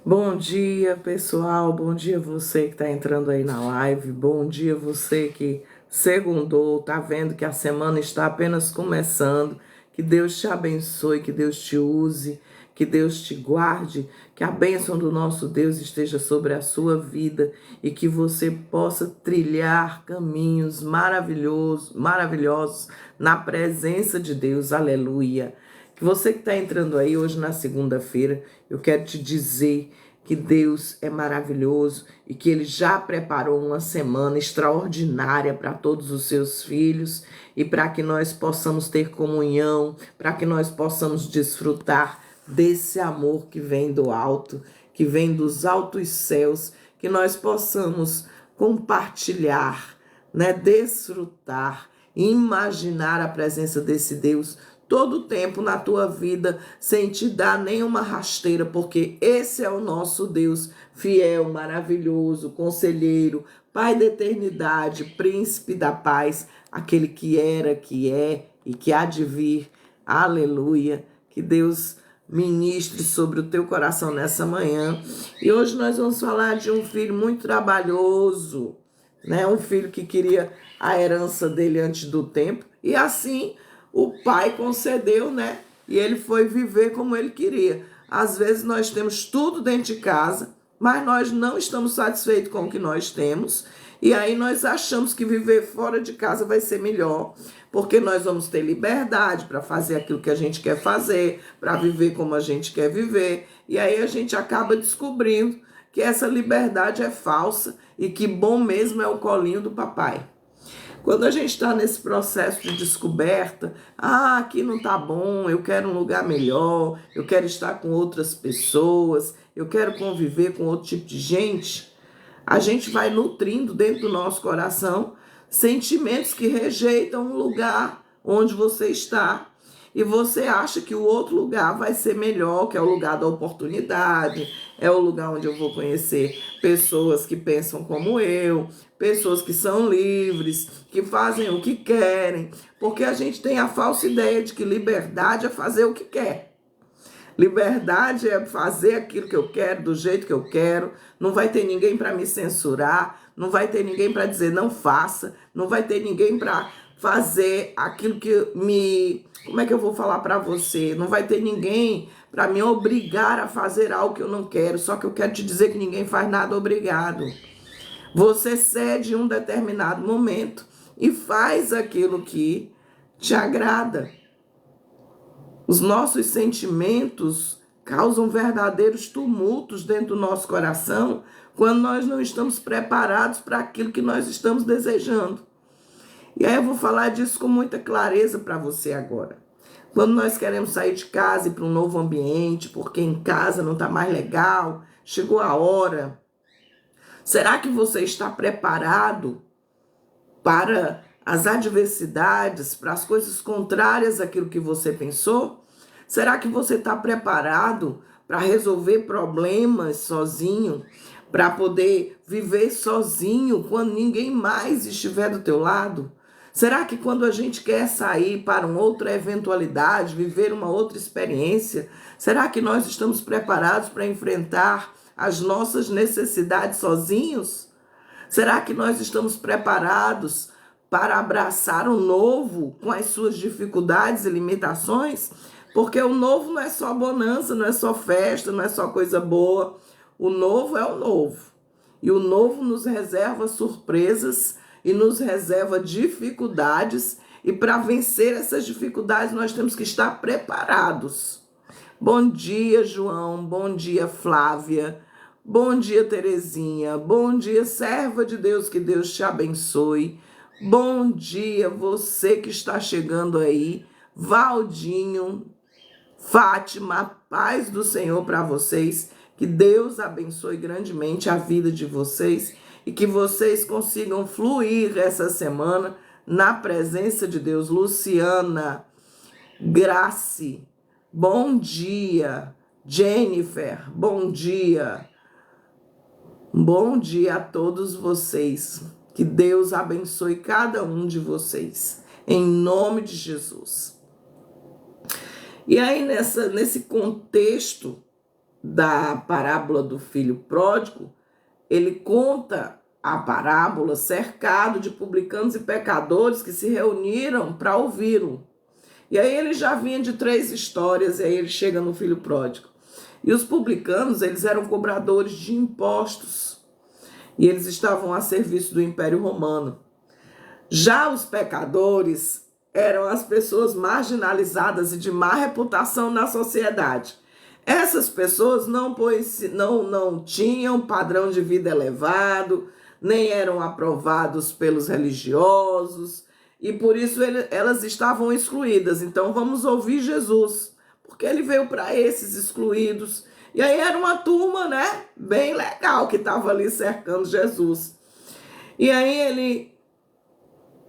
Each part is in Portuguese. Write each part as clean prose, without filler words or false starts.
Bom dia, pessoal. Bom dia você que está entrando aí na live. Bom dia você que segundou, tá vendo que a semana está apenas começando. Que Deus te abençoe, que Deus te use, que Deus te guarde, que a bênção do nosso Deus esteja sobre a sua vida e que você possa trilhar caminhos maravilhosos na presença de Deus. Aleluia. Que você que está entrando aí hoje na segunda-feira, eu quero te dizer que Deus é maravilhoso e que Ele já preparou uma semana extraordinária para todos os seus filhos e para que nós possamos ter comunhão, para que nós possamos desfrutar desse amor que vem do alto, que vem dos altos céus, que nós possamos compartilhar, né, desfrutar, imaginar a presença desse Deus todo o tempo na tua vida, sem te dar nenhuma rasteira, porque esse é o nosso Deus fiel, maravilhoso, conselheiro, Pai da eternidade, príncipe da paz, aquele que era, que é e que há de vir. Aleluia. Que Deus ministre sobre o teu coração nessa manhã. E hoje nós vamos falar de um filho muito trabalhoso, né? Um filho que queria a herança dele antes do tempo, e assim o pai concedeu, né? E ele foi viver como ele queria. Às vezes nós temos tudo dentro de casa, mas nós não estamos satisfeitos com o que nós temos. E aí nós achamos que viver fora de casa vai ser melhor, porque nós vamos ter liberdade para fazer aquilo que a gente quer fazer, para viver como a gente quer viver. E aí a gente acaba descobrindo que essa liberdade é falsa e que bom mesmo é o colinho do papai. Quando a gente está nesse processo de descoberta, aqui não tá bom, eu quero um lugar melhor, eu quero estar com outras pessoas, eu quero conviver com outro tipo de gente, a gente vai nutrindo dentro do nosso coração sentimentos que rejeitam o lugar onde você está. E você acha que o outro lugar vai ser melhor, que é o lugar da oportunidade, é o lugar onde eu vou conhecer pessoas que pensam como eu, pessoas que são livres, que fazem o que querem, porque a gente tem a falsa ideia de que liberdade é fazer o que quer. Liberdade é fazer aquilo que eu quero, do jeito que eu quero, não vai ter ninguém para me censurar, não vai ter ninguém para dizer não faça, não vai ter ninguém para fazer aquilo que me... Como é que eu vou falar para você? Não vai ter ninguém para me obrigar a fazer algo que eu não quero, só que eu quero te dizer que ninguém faz nada obrigado. Você cede em um determinado momento e faz aquilo que te agrada. Os nossos sentimentos causam verdadeiros tumultos dentro do nosso coração quando nós não estamos preparados para aquilo que nós estamos desejando. E aí eu vou falar disso com muita clareza para você agora. Quando nós queremos sair de casa e ir para um novo ambiente, porque em casa não está mais legal, chegou a hora. Será que você está preparado para as adversidades, para as coisas contrárias àquilo que você pensou? Será que você está preparado para resolver problemas sozinho, para poder viver sozinho quando ninguém mais estiver do teu lado? Será que quando a gente quer sair para uma outra eventualidade, viver uma outra experiência, será que nós estamos preparados para enfrentar as nossas necessidades sozinhos? Será que nós estamos preparados para abraçar o novo com as suas dificuldades e limitações? Porque o novo não é só bonança, não é só festa, não é só coisa boa. O novo é o novo. E o novo nos reserva surpresas e nos reserva dificuldades. E para vencer essas dificuldades, nós temos que estar preparados. Bom dia, João. Bom dia, Flávia. Bom dia, Terezinha. Bom dia, serva de Deus, que Deus te abençoe. Bom dia, você que está chegando aí. Valdinho, Fátima, paz do Senhor para vocês. Que Deus abençoe grandemente a vida de vocês e que vocês consigam fluir essa semana na presença de Deus. Luciana, Grace, bom dia. Jennifer, bom dia. Bom dia a todos vocês. Que Deus abençoe cada um de vocês. Em nome de Jesus. E aí, nesse contexto da parábola do filho pródigo, ele conta a parábola cercado de publicanos e pecadores que se reuniram para ouvi-lo. E aí ele já vinha de 3 histórias, e aí ele chega no filho pródigo. E os publicanos, eles eram cobradores de impostos, e eles estavam a serviço do Império Romano. Já os pecadores eram as pessoas marginalizadas e de má reputação na sociedade. Essas pessoas não tinham padrão de vida elevado, nem eram aprovados pelos religiosos, e por isso elas estavam excluídas. Então vamos ouvir Jesus, porque ele veio para esses excluídos. E aí era uma turma, né, bem legal que estava ali cercando Jesus. E aí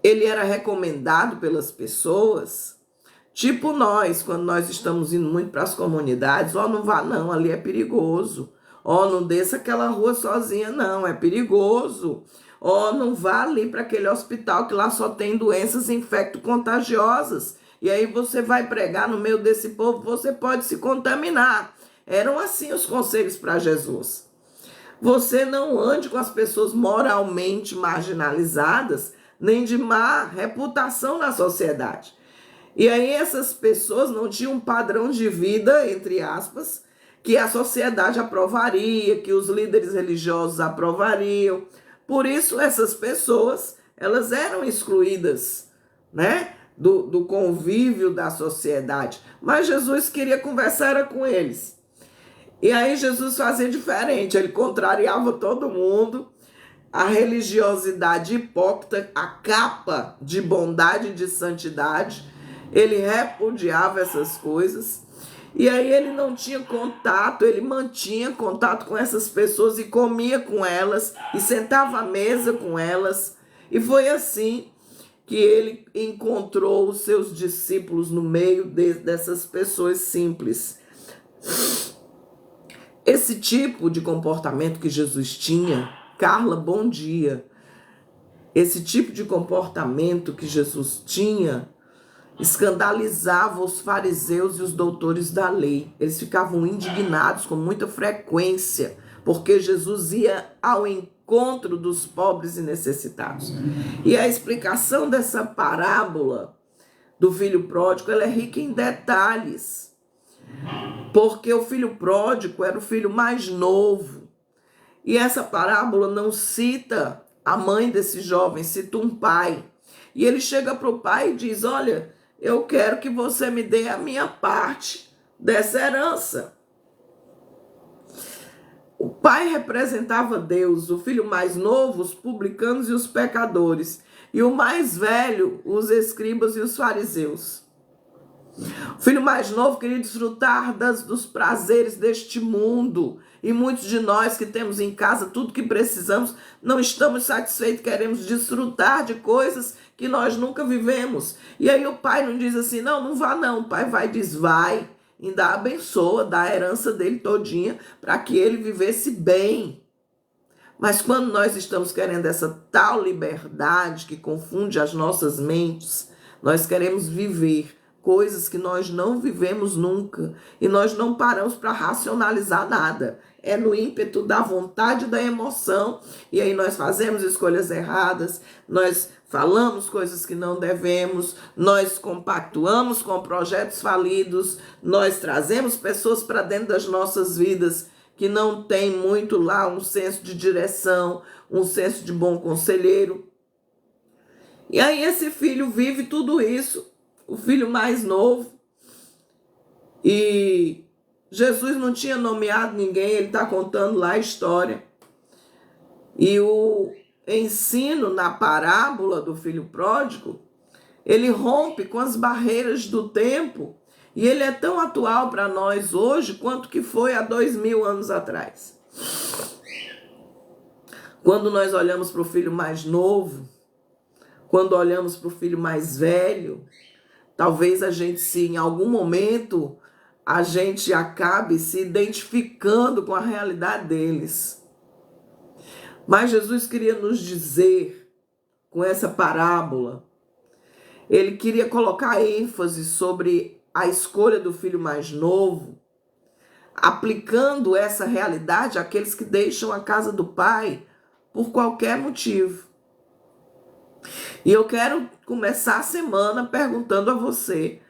ele era recomendado pelas pessoas, tipo nós, quando nós estamos indo muito para as comunidades, ó, não vá não, ali é perigoso. Ó, não desça aquela rua sozinha não, é perigoso. Ó, não vá ali para aquele hospital que lá só tem doenças infecto-contagiosas. E aí você vai pregar no meio desse povo, você pode se contaminar. Eram assim os conselhos para Jesus. Você não ande com as pessoas moralmente marginalizadas, nem de má reputação na sociedade. E aí essas pessoas não tinham um padrão de vida, entre aspas, que a sociedade aprovaria, que os líderes religiosos aprovariam. Por isso essas pessoas, elas eram excluídas, né, do convívio da sociedade. Mas Jesus queria conversar com eles. E aí Jesus fazia diferente, ele contrariava todo mundo. A religiosidade hipócrita, a capa de bondade e de santidade, ele repudiava essas coisas. E aí ele não tinha contato, ele mantinha contato com essas pessoas e comia com elas e sentava à mesa com elas. E foi assim que ele encontrou os seus discípulos no meio dessas pessoas simples. Esse tipo de comportamento que Jesus tinha, Carla, bom dia. Esse tipo de comportamento que Jesus tinha escandalizava os fariseus e os doutores da lei. Eles ficavam indignados com muita frequência, porque Jesus ia ao encontro dos pobres e necessitados. E a explicação dessa parábola do filho pródigo, ela é rica em detalhes. Porque o filho pródigo era o filho mais novo. E essa parábola não cita a mãe desse jovem, cita um pai. E ele chega para o pai e diz: olha, eu quero que você me dê a minha parte dessa herança. O pai representava Deus, o filho mais novo, os publicanos e os pecadores. E o mais velho, os escribas e os fariseus. O filho mais novo queria desfrutar dos prazeres deste mundo. E muitos de nós que temos em casa tudo que precisamos, não estamos satisfeitos, queremos desfrutar de coisas que nós nunca vivemos. E aí o pai não diz assim, não vá não. O pai vai e diz, vai, ainda abençoa, dá a herança dele todinha para que ele vivesse bem. Mas quando nós estamos querendo essa tal liberdade que confunde as nossas mentes, nós queremos viver coisas que nós não vivemos nunca e nós não paramos para racionalizar nada. É no ímpeto da vontade, da emoção, e aí nós fazemos escolhas erradas, nós falamos coisas que não devemos, nós compactuamos com projetos falidos, nós trazemos pessoas para dentro das nossas vidas que não tem muito lá um senso de direção, um senso de bom conselheiro. E aí esse filho vive tudo isso, o filho mais novo, e Jesus não tinha nomeado ninguém, ele está contando lá a história. E o ensino na parábola do filho pródigo, ele rompe com as barreiras do tempo, e ele é tão atual para nós hoje quanto que foi há 2000 anos atrás. Quando nós olhamos para o filho mais novo, quando olhamos para o filho mais velho, talvez a gente, se em algum momento, a gente acabe se identificando com a realidade deles. Mas Jesus queria nos dizer, com essa parábola, ele queria colocar ênfase sobre a escolha do filho mais novo, aplicando essa realidade àqueles que deixam a casa do pai por qualquer motivo. E eu quero começar a semana perguntando a você: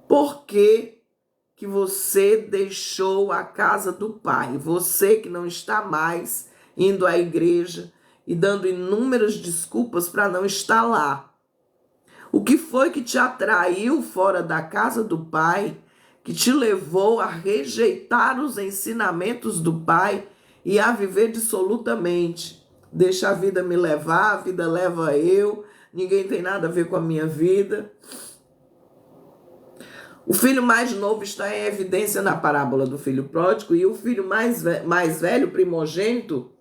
por que você deixou a casa do pai? Você que não está mais indo à igreja e dando inúmeras desculpas para não estar lá. O que foi que te atraiu fora da casa do pai, que te levou a rejeitar os ensinamentos do pai e a viver dissolutamente? Deixa a vida me levar, a vida leva eu, ninguém tem nada a ver com a minha vida. O filho mais novo está em evidência na parábola do filho pródigo, e o filho mais velho, primogênito,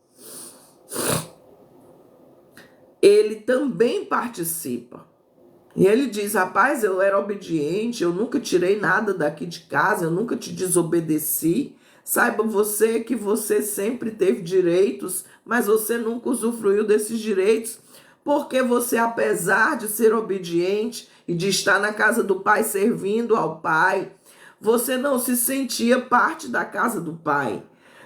ele também participa. E ele diz: rapaz, eu era obediente, eu nunca tirei nada daqui de casa, eu nunca te desobedeci. Saiba você que você sempre teve direitos, mas você nunca usufruiu desses direitos, porque você, apesar de ser obediente e de estar na casa do pai servindo ao pai, você não se sentia parte da casa do pai.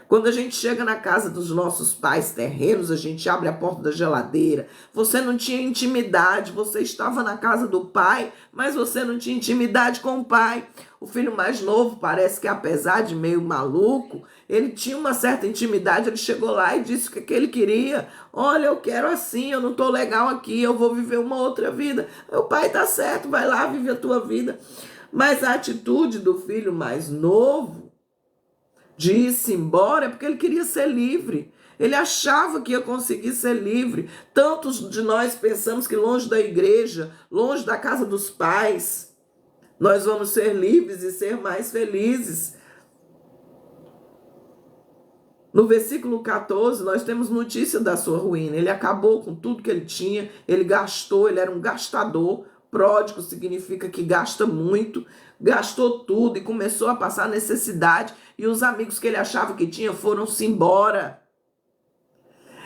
Quando a gente chega na casa dos nossos pais terrenos, a gente abre a porta da geladeira. Você não tinha intimidade, você estava na casa do pai, mas você não tinha intimidade com o pai. O filho mais novo parece que, apesar de meio maluco, ele tinha uma certa intimidade. Ele chegou lá e disse o que ele queria. Olha, eu quero assim, eu não estou legal aqui, eu vou viver uma outra vida. O pai tá certo, vai lá, vive a tua vida. Mas a atitude do filho mais novo de ir-se embora é porque ele queria ser livre. Ele achava que ia conseguir ser livre. Tantos de nós pensamos que longe da igreja, longe da casa dos pais, nós vamos ser livres e ser mais felizes. No versículo 14, nós temos notícia da sua ruína. Ele acabou com tudo que ele tinha, ele gastou, ele era um gastador. Pródigo significa que gasta muito, gastou tudo e começou a passar necessidade, e os amigos que ele achava que tinha foram-se embora.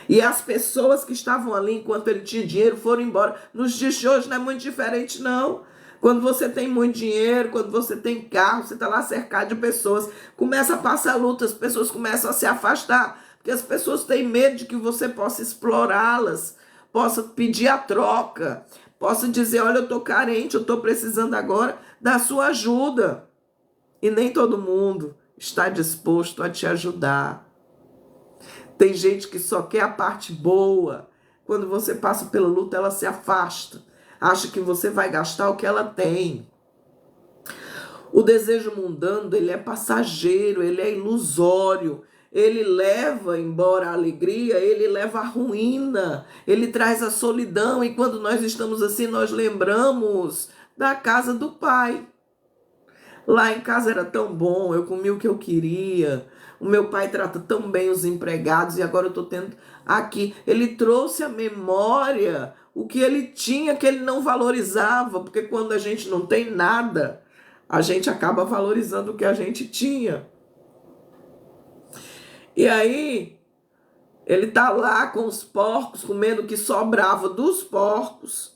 E as pessoas que estavam ali enquanto ele tinha dinheiro foram embora. Nos dias de hoje não é muito diferente, não. Quando você tem muito dinheiro, quando você tem carro, você está lá cercado de pessoas, começa a passar luta, as pessoas começam a se afastar, porque as pessoas têm medo de que você possa explorá-las, possa pedir a troca, possa dizer: olha, eu estou carente, eu estou precisando agora da sua ajuda. E nem todo mundo está disposto a te ajudar. Tem gente que só quer a parte boa. Quando você passa pela luta, ela se afasta. Acha que você vai gastar o que ela tem. O desejo mundano, ele é passageiro, ele é ilusório. Ele leva embora a alegria, ele leva a ruína. Ele traz a solidão. E quando nós estamos assim, nós lembramos da casa do pai. Lá em casa era tão bom, eu comi o que eu queria. O meu pai trata tão bem os empregados e agora eu estou tendo aqui. Ele trouxe à memória o que ele tinha, que ele não valorizava, porque quando a gente não tem nada, a gente acaba valorizando o que a gente tinha. E aí, ele tá lá com os porcos, comendo o que sobrava dos porcos.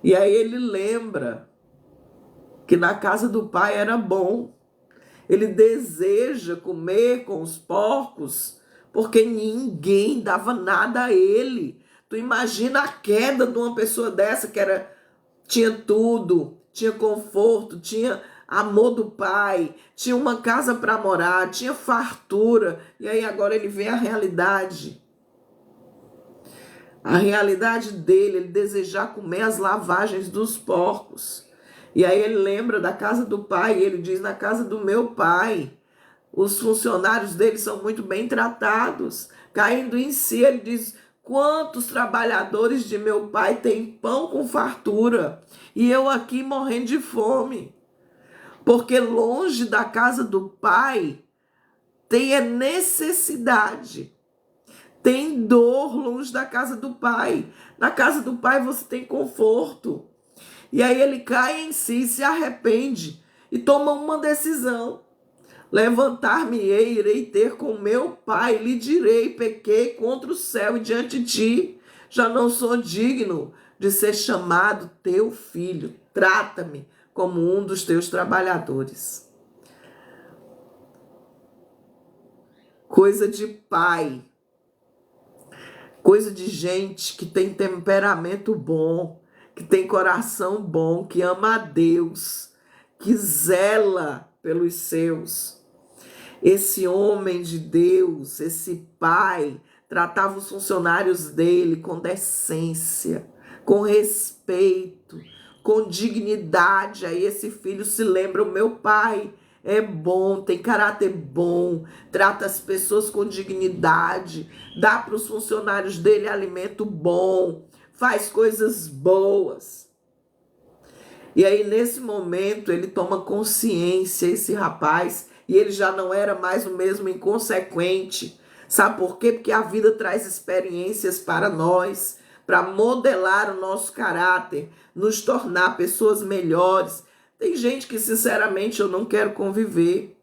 E aí ele lembra que na casa do pai era bom. Ele deseja comer com os porcos, porque ninguém dava nada a ele. Tu imagina a queda de uma pessoa dessa que tinha tudo, tinha conforto, tinha amor do pai, tinha uma casa para morar, tinha fartura, e aí agora ele vê a realidade. A realidade dele, ele desejar comer as lavagens dos porcos. E aí ele lembra da casa do pai, e ele diz: na casa do meu pai, os funcionários dele são muito bem tratados. Caindo em si, ele diz: quantos trabalhadores de meu pai têm pão com fartura, e eu aqui morrendo de fome. Porque longe da casa do pai tem a necessidade, tem dor longe da casa do pai. Na casa do pai você tem conforto. E aí ele cai em si, se arrepende e toma uma decisão: levantar-me-ei, irei ter com meu pai, lhe direi: pequei contra o céu e diante de ti, já não sou digno de ser chamado teu filho, trata-me como um dos teus trabalhadores. coisa de pai, coisa de gente que tem temperamento bom, que tem coração bom, que ama a Deus, que zela pelos seus. Esse homem de Deus, esse pai, tratava os funcionários dele com decência, com respeito, com dignidade. Aí esse filho se lembra: o meu pai é bom, tem caráter bom, trata as pessoas com dignidade, dá para os funcionários dele alimento bom, faz coisas boas. E aí, nesse momento, ele toma consciência, esse rapaz, e ele já não era mais o mesmo inconsequente. Sabe por quê? Porque a vida traz experiências para nós, para modelar o nosso caráter, nos tornar pessoas melhores. Tem gente que, sinceramente, eu não quero conviver,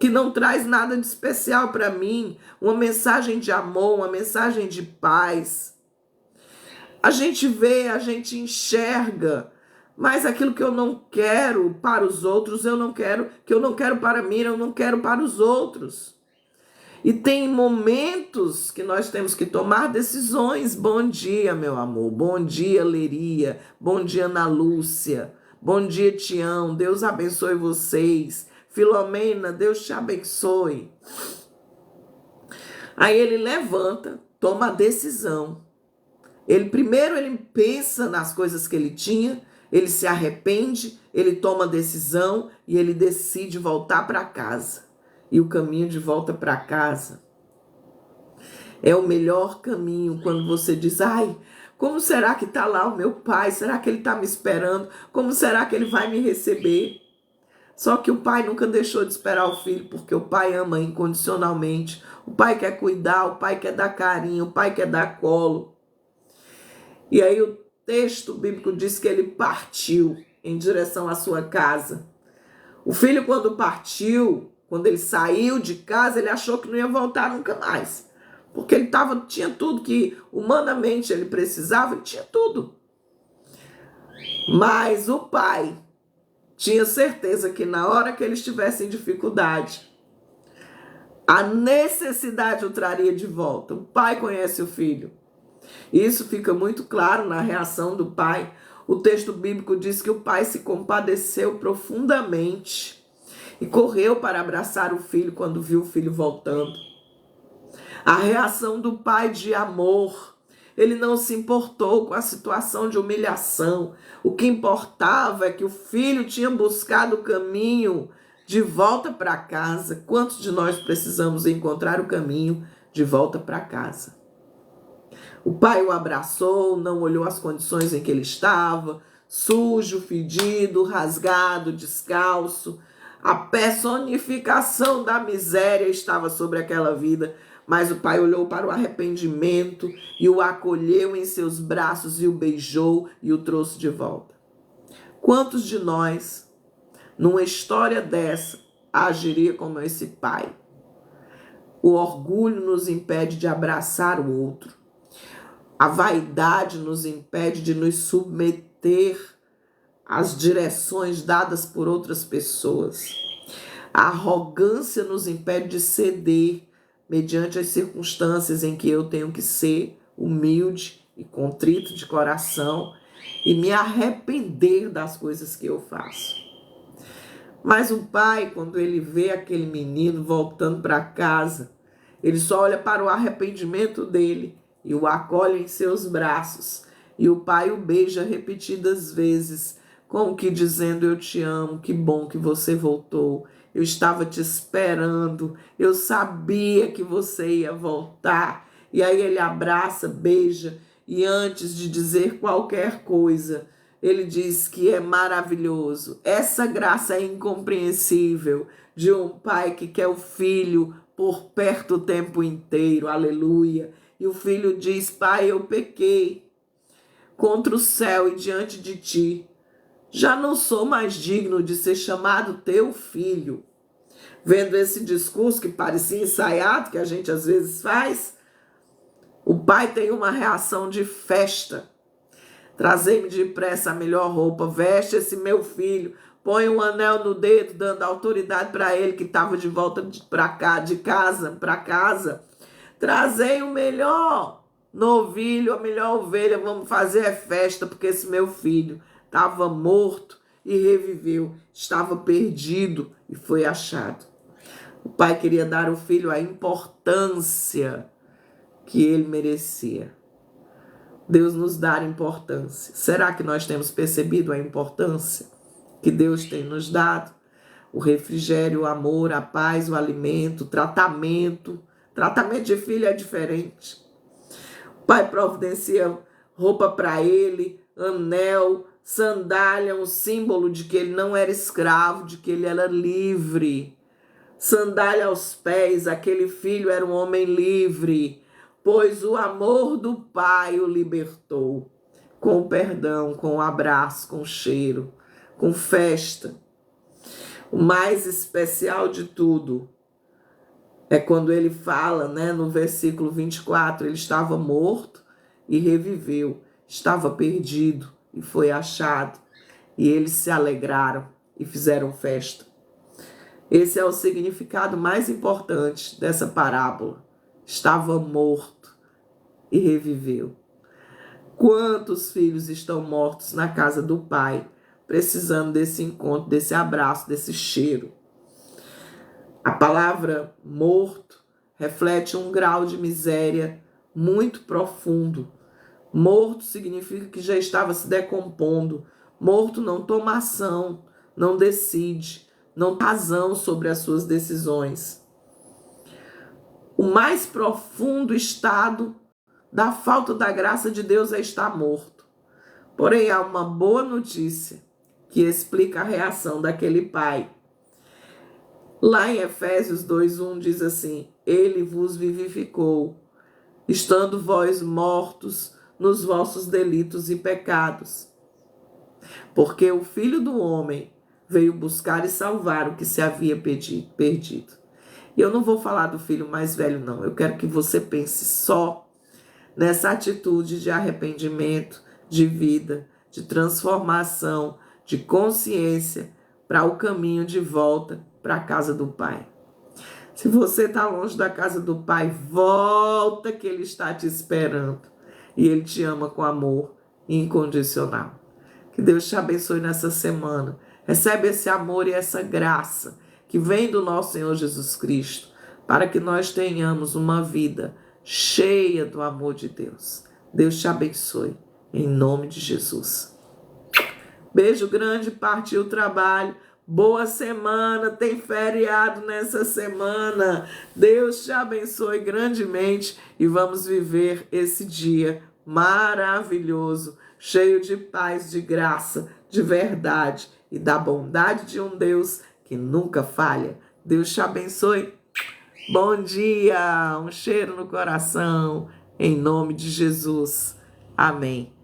que não traz nada de especial para mim, uma mensagem de amor, uma mensagem de paz. A gente vê, a gente enxerga, mas aquilo que eu não quero para os outros, eu não quero, que eu não quero para mim, eu não quero para os outros. E tem momentos que nós temos que tomar decisões. Bom dia, meu amor. Bom dia, Leria. Bom dia, Ana Lúcia. Bom dia, Tião. Deus abençoe vocês. Filomena, Deus te abençoe. Aí ele levanta, toma a decisão. Primeiro ele pensa nas coisas que ele tinha, ele se arrepende, ele toma a decisão e ele decide voltar para casa. E o caminho de volta para casa é o melhor caminho. Quando você diz: ai, como será que está lá o meu pai? Será que ele está me esperando? Como será que ele vai me receber? Só que o pai nunca deixou de esperar o filho, porque o pai ama incondicionalmente. O pai quer cuidar, o pai quer dar carinho, o pai quer dar colo. E aí o texto bíblico diz que ele partiu em direção à sua casa. O filho, quando partiu, quando ele saiu de casa, ele achou que não ia voltar nunca mais. Porque ele tinha tudo que humanamente ele precisava, ele tinha tudo. Mas o pai tinha certeza que na hora que ele estivesse em dificuldade, a necessidade o traria de volta. O pai conhece o filho. Isso fica muito claro na reação do pai. O texto bíblico diz que o pai se compadeceu profundamente e correu para abraçar o filho quando viu o filho voltando. A reação do pai de amor. Ele não se importou com a situação de humilhação. O que importava é que o filho tinha buscado o caminho de volta para casa. Quantos de nós precisamos encontrar o caminho de volta para casa? O pai o abraçou, não olhou as condições em que ele estava, sujo, fedido, rasgado, descalço. A personificação da miséria estava sobre aquela vida, mas o pai olhou para o arrependimento e o acolheu em seus braços e o beijou e o trouxe de volta. Quantos de nós, numa história dessa, agiria como esse pai? O orgulho nos impede de abraçar o outro. A vaidade nos impede de nos submeter às direções dadas por outras pessoas. A arrogância nos impede de ceder mediante as circunstâncias em que eu tenho que ser humilde e contrito de coração e me arrepender das coisas que eu faço. Mas o pai, quando ele vê aquele menino voltando para casa, ele só olha para o arrependimento dele e o acolhe em seus braços. E o pai o beija repetidas vezes, como que dizendo: eu te amo, que bom que você voltou. Eu estava te esperando, eu sabia que você ia voltar. E aí ele abraça, beija, e antes de dizer qualquer coisa, ele diz que é maravilhoso. Essa graça é incompreensível de um pai que quer o filho por perto o tempo inteiro. Aleluia. E o filho diz: pai, eu pequei contra o céu e diante de ti. Já não sou mais digno de ser chamado teu filho. Vendo esse discurso que parecia ensaiado, que a gente às vezes faz, o pai tem uma reação de festa. Trazei-me depressa a melhor roupa, veste esse meu filho, põe um anel no dedo, dando autoridade para ele que estava de volta para cá, de casa para casa. Trazei o melhor novilho, a melhor ovelha, vamos fazer festa, porque esse meu filho estava morto e reviveu, estava perdido e foi achado. O pai queria dar ao filho a importância que ele merecia. Deus nos dá importância. Será que nós temos percebido a importância que Deus tem nos dado? O refrigério, o amor, a paz, o alimento, o tratamento. Tratamento de filho é diferente. O pai providencia roupa para ele, anel, sandália, um símbolo de que ele não era escravo, de que ele era livre. Sandália aos pés, aquele filho era um homem livre, pois o amor do pai o libertou. Com o perdão, com o abraço, com o cheiro, com festa. O mais especial de tudo é quando ele fala, no versículo 24, ele estava morto e reviveu, estava perdido e foi achado. E eles se alegraram e fizeram festa. Esse é o significado mais importante dessa parábola. Estava morto e reviveu. Quantos filhos estão mortos na casa do pai, precisando desse encontro, desse abraço, desse cheiro? A palavra morto reflete um grau de miséria muito profundo. Morto significa que já estava se decompondo. Morto não toma ação, não decide, não tem razão sobre as suas decisões. O mais profundo estado da falta da graça de Deus é estar morto. Porém, há uma boa notícia que explica a reação daquele pai. Lá em Efésios 2:1 diz assim: Ele vos vivificou, estando vós mortos nos vossos delitos e pecados. Porque o Filho do Homem veio buscar e salvar o que se havia perdido. E eu não vou falar do filho mais velho, não. Eu quero que você pense só nessa atitude de arrependimento, de vida, de transformação, de consciência para o caminho de volta para a casa do Pai. Se você está longe da casa do Pai, volta que Ele está te esperando. E Ele te ama com amor incondicional. Que Deus te abençoe nessa semana. Recebe esse amor e essa graça que vem do nosso Senhor Jesus Cristo, para que nós tenhamos uma vida cheia do amor de Deus. Deus te abençoe, em nome de Jesus. Beijo grande, partiu o trabalho. Boa semana, tem feriado nessa semana. Deus te abençoe grandemente e vamos viver esse dia maravilhoso, cheio de paz, de graça, de verdade e da bondade de um Deus que nunca falha. Deus te abençoe. Bom dia, um cheiro no coração, em nome de Jesus. Amém.